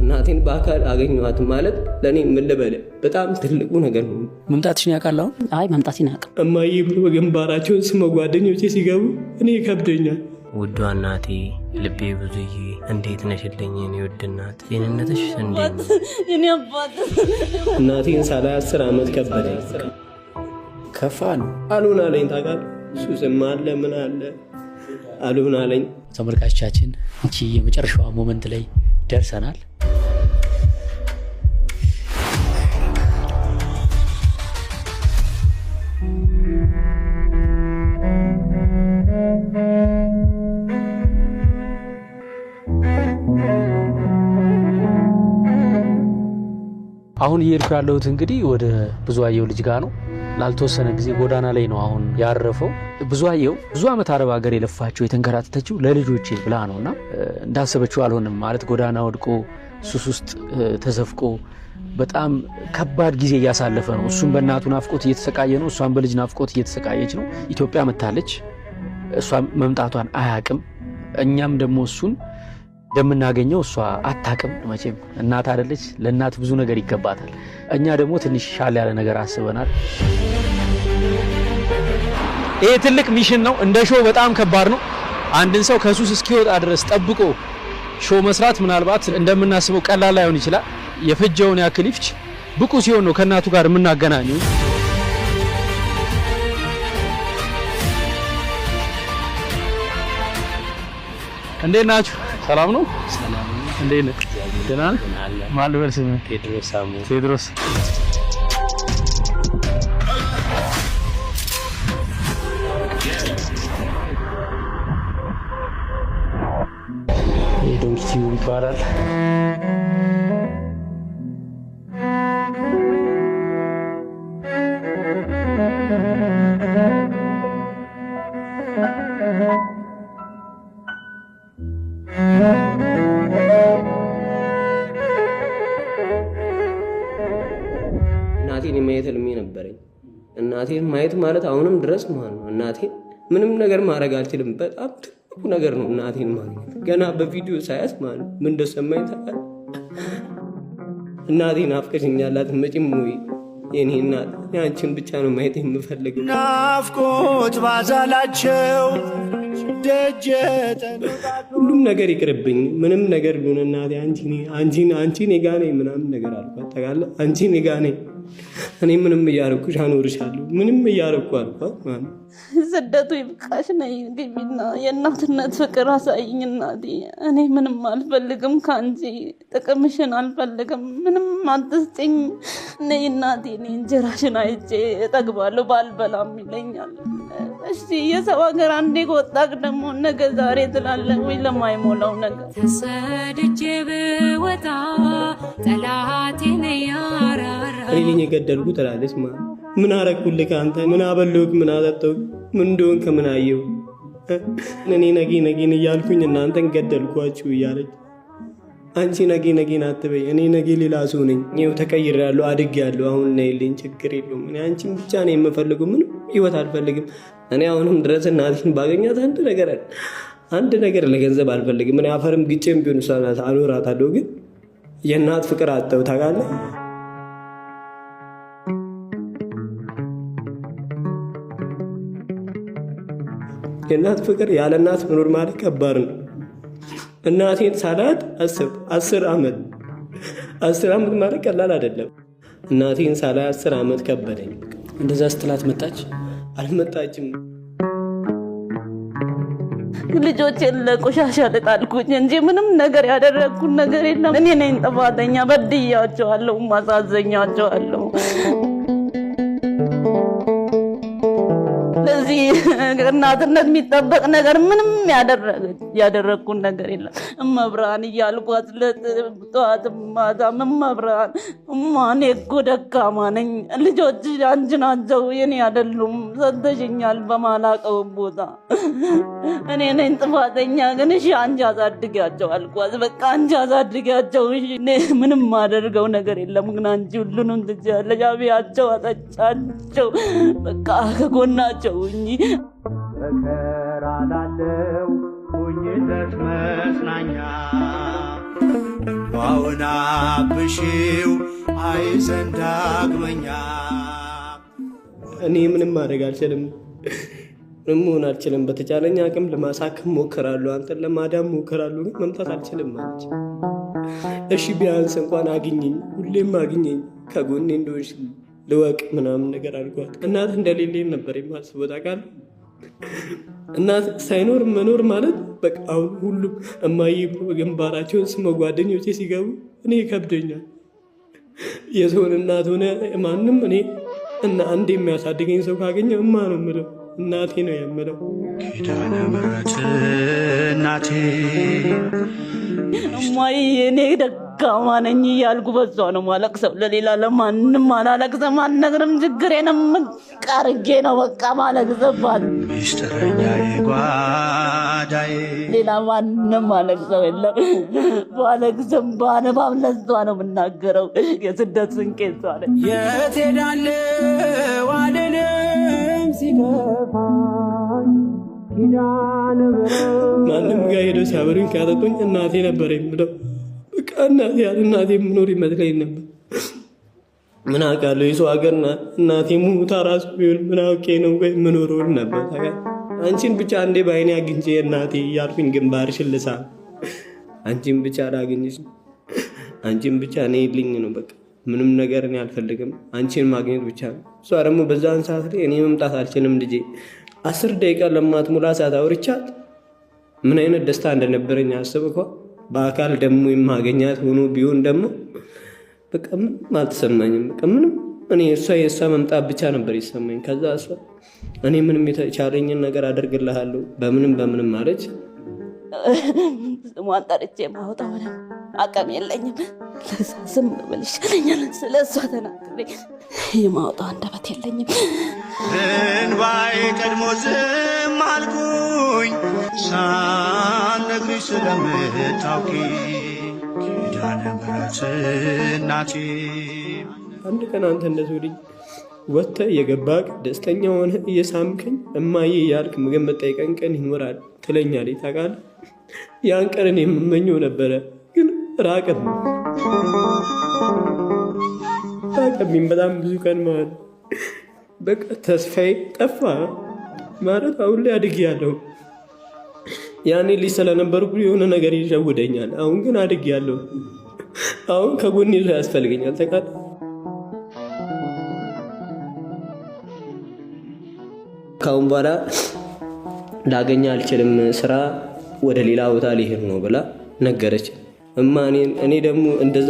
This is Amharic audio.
እናቴን በአካል አገኘኋት ማለት ለኔ ምን ልበል በጣም ትልቁ ነገር ነው። መምጣትሽን ያውቃል? አይ መምጣትሽን አያውቅም። እማዬ ብሎ ግንባራቸውን ስመ ጓደኞቼ ሲገቡ እኔ ከብደኛል። ውዷ እናቴ ልቤ ብዙዬ እንዴት ነሽልኝ የኔ ውድ እናት፣ ጤንነትሽ እንዴት ነው? የኔ አባት እናቴን ሳላይ 10 ዓመት ከበደኝ። ከፋን አሉን አለኝ። ታውቃለህ ሱስም አለ ምን አለ አሉን አለኝ። ተመልካቾቻችን እቺ የመጨረሻዋ ሞመንት ላይ ደርሰናል። አሁን እየሄድኩ ያለሁት እንግዲህ ወደ ብዙአየሁ ልጅ ጋር ነው። ላልተወሰነ ጊዜ ጎዳና ላይ ነው አሁን ያረፈው። ብዙአየሁ ብዙ ዓመት አረብ ሀገር የለፋቸው የተንከራተተችው ለልጆቼ ብላ ነውና እንዳሰበችው አልሆነም ማለት ጎዳና ወድቆ ሱስ ውስጥ ተዘፍቆ በጣም ከባድ ጊዜ እያሳለፈ ነው። እሱም በእናቱ ናፍቆት እየተሰቃየ ነው፣ እሷም በልጅ ናፍቆት እየተሰቃየች ነው። ኢትዮጵያ መታለች፣ እሷ መምጣቷን አያቅም። እኛም ደግሞ እሱን እንደምናገኘው እሷ አታቅም። መቼም እናት አይደለች፣ ለእናት ብዙ ነገር ይገባታል። እኛ ደግሞ ትንሽ ሻል ያለ ነገር አስበናል። ይሄ ትልቅ ሚሽን ነው። እንደ ሾው በጣም ከባድ ነው። አንድን ሰው ከሱስ እስኪወጣ ድረስ ጠብቆ ሾው መስራት ምናልባት እንደምናስበው ቀላል ላይሆን ይችላል። የፈጀውን ያክል ይፍች ብቁ ሲሆን ነው ከእናቱ ጋር የምናገናኘው። እንዴት ናችሁ? ሰላም ነው? ሰላም ነው። እንዴት ነህ? ደህና ነህ? ማን ልበል ስምህ? ቴድሮስ ሳሙ። ቴድሮስ ዶንኪቲው ይባላል። እናቴን የማየት ህልሜ ነበረኝ። እናቴን ማየት ማለት አሁንም ድረስ ማለት ነው። እናቴን ምንም ነገር ማድረግ አልችልም። በጣም ትልቁ ነገር ነው እናቴን ማግኘት። ገና በቪዲዮ ሳያት ማለት ምን እንደሰማኝ ታውቃለህ? እናቴን ናፍቀሽኛል አትመጪም ወይ? የኔ እናት አንቺን ብቻ ነው ማየት የምፈልገው። ናፍቆት ባዛላቸው ሁሉም ነገር ይቅርብኝ፣ ምንም ነገር ቢሆን እናቴ አንቺ እኔ ጋር ነኝ ምናምን ነገር አልኳት። ታውቃለህ አንቺ እኔ ጋር ነኝ፣ እኔ ምንም እያረኩሽ አኖርሻለሁ፣ ምንም እያረኩ አልኳት። ማለት ስደቱ ይብቃሽ፣ ነይ ግቢና የእናትነት ፍቅር አሳይኝ እናቴ። እኔ ምንም አልፈልግም ከአንቺ፣ ጥቅምሽን አልፈልግም፣ ምንም አትስጭኝ። ነይ እናቴ፣ እኔ እንጀራሽን አይቼ እጠግባለሁ፣ ባልበላም ይለኛል። እሺ የሰው ሀገር አንዴ ከወጣክ ደግሞ ነገ ዛሬ ትላለህ ወይ? ለማይሞላው ነገር ተሰድጄ ብወጣ ጠላቴ ነው ያራራ። እኔ ነኝ የገደልኩት ትላለች። ምን አረኩልህ አንተ? ምን አበለውክ? ምን አጠጣው? ምን እንደሆንክ ምን አየው? እኔ ነጌን እያልኩኝ እናንተን ገደልኳችሁ እያለች አንቺ ነጌን አትበይ። እኔ ነጌ ሌላ ሰው ነኝ። ይኸው ተቀይሬያለሁ፣ አድጌያለሁ። አሁን ነይልኝ፣ ችግር የለውም። እኔ አንቺን ብቻ ነው የምፈልገው፣ ምንም ህይወት አልፈልግም። እኔ አሁንም ድረስ እናቴን ባገኛት አንድ ነገር ለገንዘብ አልፈልግም። እኔ አፈርም ግጬም ቢሆን እሷን አኖራታለሁ። ግን የእናት ፍቅር አጣሁ ታውቃለህ? የእናት ፍቅር ያለ እናት መኖር ማለት ከባድ ነው። እናቴን ሳላት 10 ዓመት ማለት ቀላል አይደለም። እናቴን ሳላይ 10 ዓመት ከበደኝ። እንደዛ ስትላት መጣች? አልመጣችም። ልጆቼን ለቆሻሻ ልጣልኩኝ እንጂ ምንም ነገር ያደረግኩት ነገር የለም። እኔ ነኝ ጥፋተኛ። በድያቸዋለሁ፣ ማሳዘኛቸዋለሁ። ለዚህ እናትነት የሚጠበቅ ነገር ምንም ያደረግኩት ነገር የለም። እመብርሃን እያልኳት ለጠዋት ማታ እመብርሃን እኔ እኮ ደካማ ነኝ፣ ልጆች አንቺ ናቸው የኔ አይደሉም፣ ሰጥተሽኛል በማላውቀው ቦታ፣ እኔ ነኝ ጥፋተኛ። ግን እሺ አንቺ አሳድጊያቸው አልኳት። በቃ አንቺ አሳድጊያቸው፣ እሺ ምንም ማደርገው ነገር የለም፣ ግን አንቺ ሁሉንም ትችያለሽ። አብያቸው፣ አጠጫቸው፣ በቃ ከጎናቸው እንጂ መከራ ላለው ሁኝነት መጽናኛ ዋውና ብሺው አይዘን ዳግመኛ። እኔ ምንም ማድረግ አልችልም፣ ምንም መሆን አልችልም። በተቻለኝ አቅም ለማሳከም ሞክራለሁ፣ አንተን ለማዳም ሞክራለሁ፣ ግን መምታት አልችልም አለች። እሺ ቢያንስ እንኳን አግኘኝ፣ ሁሌም አግኘኝ፣ ከጎኔ እንደሆንሽ ልወቅ ምናምን ነገር አልኳት። እናት እንደሌለኝ ነበር የማስበው ታውቃለህ። እናት ሳይኖር መኖር ማለት በቃ አሁን ሁሉም እማዬ ግንባራቸውን ስመው ጓደኞቼ ሲገቡ እኔ ይከብደኛል። የሰውን እናት ሆነ ማንም እኔ እና አንድ የሚያሳድገኝ ሰው ካገኘ እማ ነው የምለው፣ እናቴ ነው የምለው። ኪዳነ ምሕረት እናቴ እማዬ እኔ ደካማ ነኝ እያልኩ በሷ ነው ማለቅሰው። ለሌላ ለማንም አላለቅሰም፣ አልነግርም። ችግሬንም ቀርጌ ነው በቃ ማለቅሰባት። ሚስጥረኛ የጓዳዬ ሌላ ማንም አለቅሰው የለም። ባለቅስም ባነባም ለሷ ነው የምናገረው። የስደት ስንቄ እሷ ነች። የት ሄዳለሁ አልልም ሲከፋኝ ኪዳነ ምሕረት ማንም ጋር ሄደው ሲያበሩኝ ካጠጡኝ እናቴ ነበር የምለው። በቃ እናቴ ያለ እናቴ የምኖር ይመስለኝ ነበር። ምን አውቃለሁ የሰው ሀገር እናቴ ሙታ ራሱ ቢሆን ምን አውቄ ነው የምኖረው ነበር። አንቺን ብቻ አንዴ በአይኔ አግኝቼ እናቴ እያልኩኝ ግንባርሽን ልሳም፣ አንቺን ብቻ ላግኝሽ፣ አንቺን ብቻ እኔ ልኝ ነው በቃ ምንም ነገር እኔ አልፈልግም፣ አንቺን ማግኘት ብቻ ነው። እሷ ደግሞ በዛን ሰዓት ላይ እኔ መምጣት አልችልም ልጄ 10 ደቂቃ ለማትሞላ ሰዓት አውርቻት ምን አይነት ደስታ እንደነበረኝ አስብ እኮ። በአካል ደግሞ የማገኛት ሆኖ ቢሆን ደግሞ በቃ ምንም አልተሰማኝም። በቃ ምንም እኔ የእሷ መምጣት ብቻ ነበር ይሰማኝ። ከዛ እሷ እኔ ምንም የተቻለኝን ነገር አደርግልሃለሁ በምንም ማለች። ስሟን ጠርቼ ማውጣው አቅም የለኝም። ስም ብል ይሻለኛል። ስለ እሷ ተናግሬ የማውጣው አንደበት የለኝም። እንባዬ ቀድሞ ዝም አልኩኝ ሳልነግርሽ ስለምታውቂ ኪዳነ ምሕረት እናቴ። አንድ ቀን አንተ እንደዚህ ልጅ ወጥተህ እየገባህ ደስተኛ ሆነ እየሳምከኝ እማዬ እያልክ ምግብ መጠይቀን ቀን ይኖራል ትለኛለች ታውቃለህ። ያን ቀን እኔ የምመኘው ነበረ፣ ግን ራቀብኝ በጣም ብዙ ቀን ማለት በቃ ተስፋዬ ጠፋ ማለት። አሁን ላይ አድጌያለሁ። ያኔ ልጅ ስለነበርኩ የሆነ ነገር ይሸውደኛል። አሁን ግን አድጌያለሁ። አሁን ከጎኔ ሰው ያስፈልገኛል ታውቃለህ። ካሁን በኋላ ላገኘ አልችልም፣ ስራ ወደ ሌላ ቦታ ሊሄድ ነው ብላ ነገረች እማ። እኔ ደግሞ እንደዛ